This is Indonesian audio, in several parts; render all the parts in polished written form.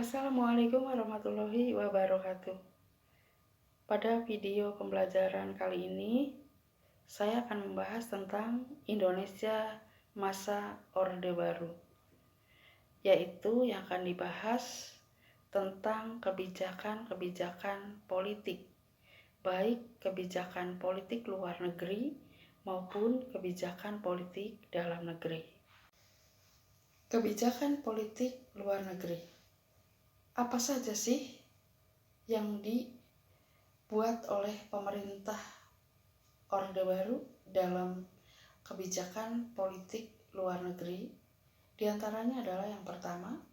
Assalamualaikum warahmatullahi wabarakatuh. Pada video pembelajaran kali ini, saya akan membahas tentang Indonesia masa Orde Baru, yaitu yang akan dibahas tentang kebijakan-kebijakan politik, baik kebijakan politik luar negeri maupun kebijakan politik dalam negeri. Kebijakan politik luar negeri. Apa saja sih yang dibuat oleh pemerintah Orde Baru dalam kebijakan politik luar negeri? Di antaranya adalah yang pertama,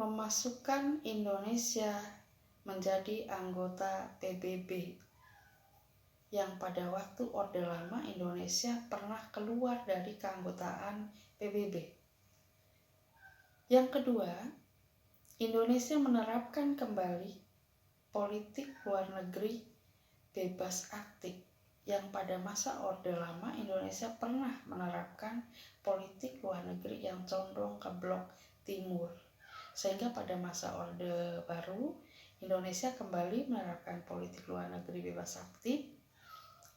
memasukkan Indonesia menjadi anggota PBB, yang pada waktu Orde Lama Indonesia pernah keluar dari keanggotaan PBB. Yang kedua, Indonesia menerapkan kembali politik luar negeri bebas aktif, yang pada masa Orde Lama Indonesia pernah menerapkan politik luar negeri yang condong ke blok timur. Sehingga pada masa Orde Baru Indonesia kembali menerapkan politik luar negeri bebas aktif,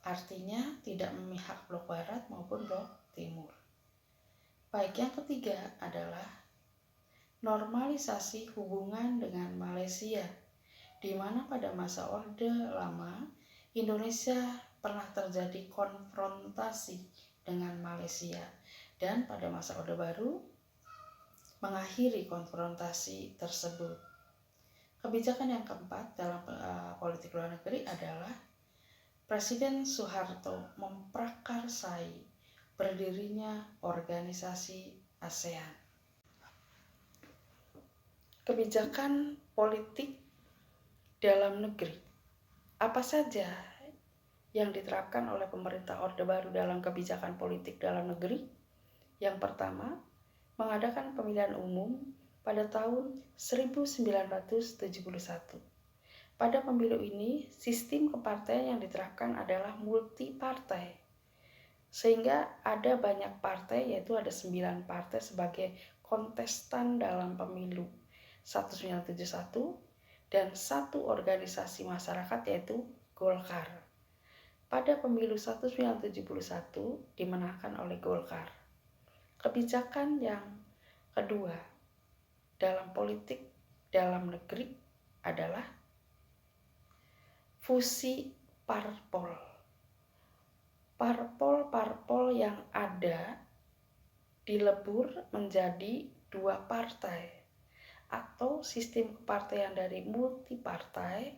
artinya tidak memihak blok barat maupun blok timur. Baik, yang ketiga adalah normalisasi hubungan dengan Malaysia, di mana pada masa Orde Lama Indonesia pernah terjadi konfrontasi dengan Malaysia, dan pada masa Orde Baru mengakhiri konfrontasi tersebut. Kebijakan yang keempat dalam politik luar negeri adalah Presiden Soeharto memprakarsai berdirinya organisasi ASEAN. Kebijakan politik dalam negeri. Apa saja yang diterapkan oleh pemerintah Orde Baru dalam kebijakan politik dalam negeri? Yang pertama, mengadakan pemilihan umum pada tahun 1971. Pada pemilu ini, sistem kepartaian yang diterapkan adalah multipartai, sehingga ada banyak partai, yaitu ada 9 partai sebagai kontestan dalam pemilu 1971, dan satu organisasi masyarakat yaitu Golkar. Pada pemilu 1971 dimenangkan oleh Golkar. Kebijakan yang kedua dalam politik dalam negeri adalah fusi parpol. Parpol-parpol yang ada dilebur menjadi 2 partai, atau sistem kepartaian dari multipartai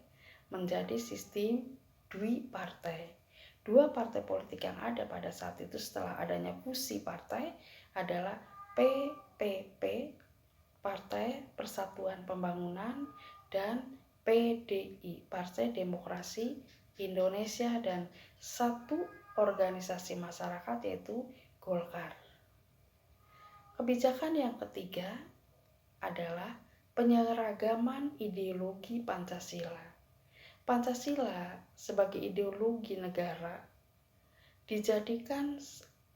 menjadi sistem dwipartai. 2 partai politik yang ada pada saat itu setelah adanya fusi partai adalah PPP, Partai Persatuan Pembangunan, dan PDI, Partai Demokrasi Indonesia, dan satu organisasi masyarakat yaitu Golkar. Kebijakan yang ketiga adalah penyeragaman ideologi Pancasila. Pancasila sebagai ideologi negara dijadikan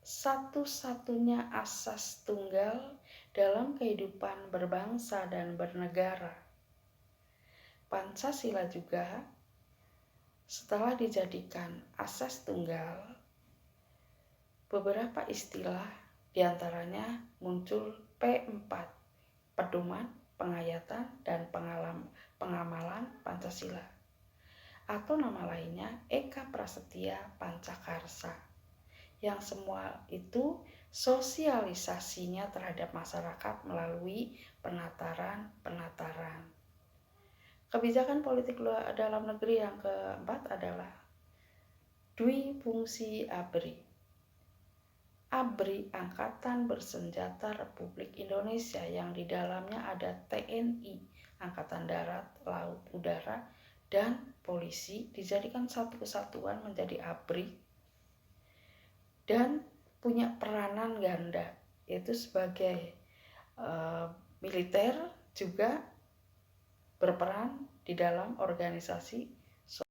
satu-satunya asas tunggal dalam kehidupan berbangsa dan bernegara. Pancasila juga setelah dijadikan asas tunggal, beberapa istilah diantaranya muncul P4, pedoman, penghayatan, dan pengamalan Pancasila, atau nama lainnya Eka Prasetya Pancakarsa, yang semua itu sosialisasinya terhadap masyarakat melalui penataran. Kebijakan politik dalam negeri yang keempat adalah Dwifungsi ABRI. ABRI, Angkatan Bersenjata Republik Indonesia, yang di dalamnya ada TNI, Angkatan Darat, Laut, Udara, dan Polisi, dijadikan satu kesatuan menjadi ABRI dan punya peranan ganda, yaitu sebagai militer juga berperan di dalam organisasi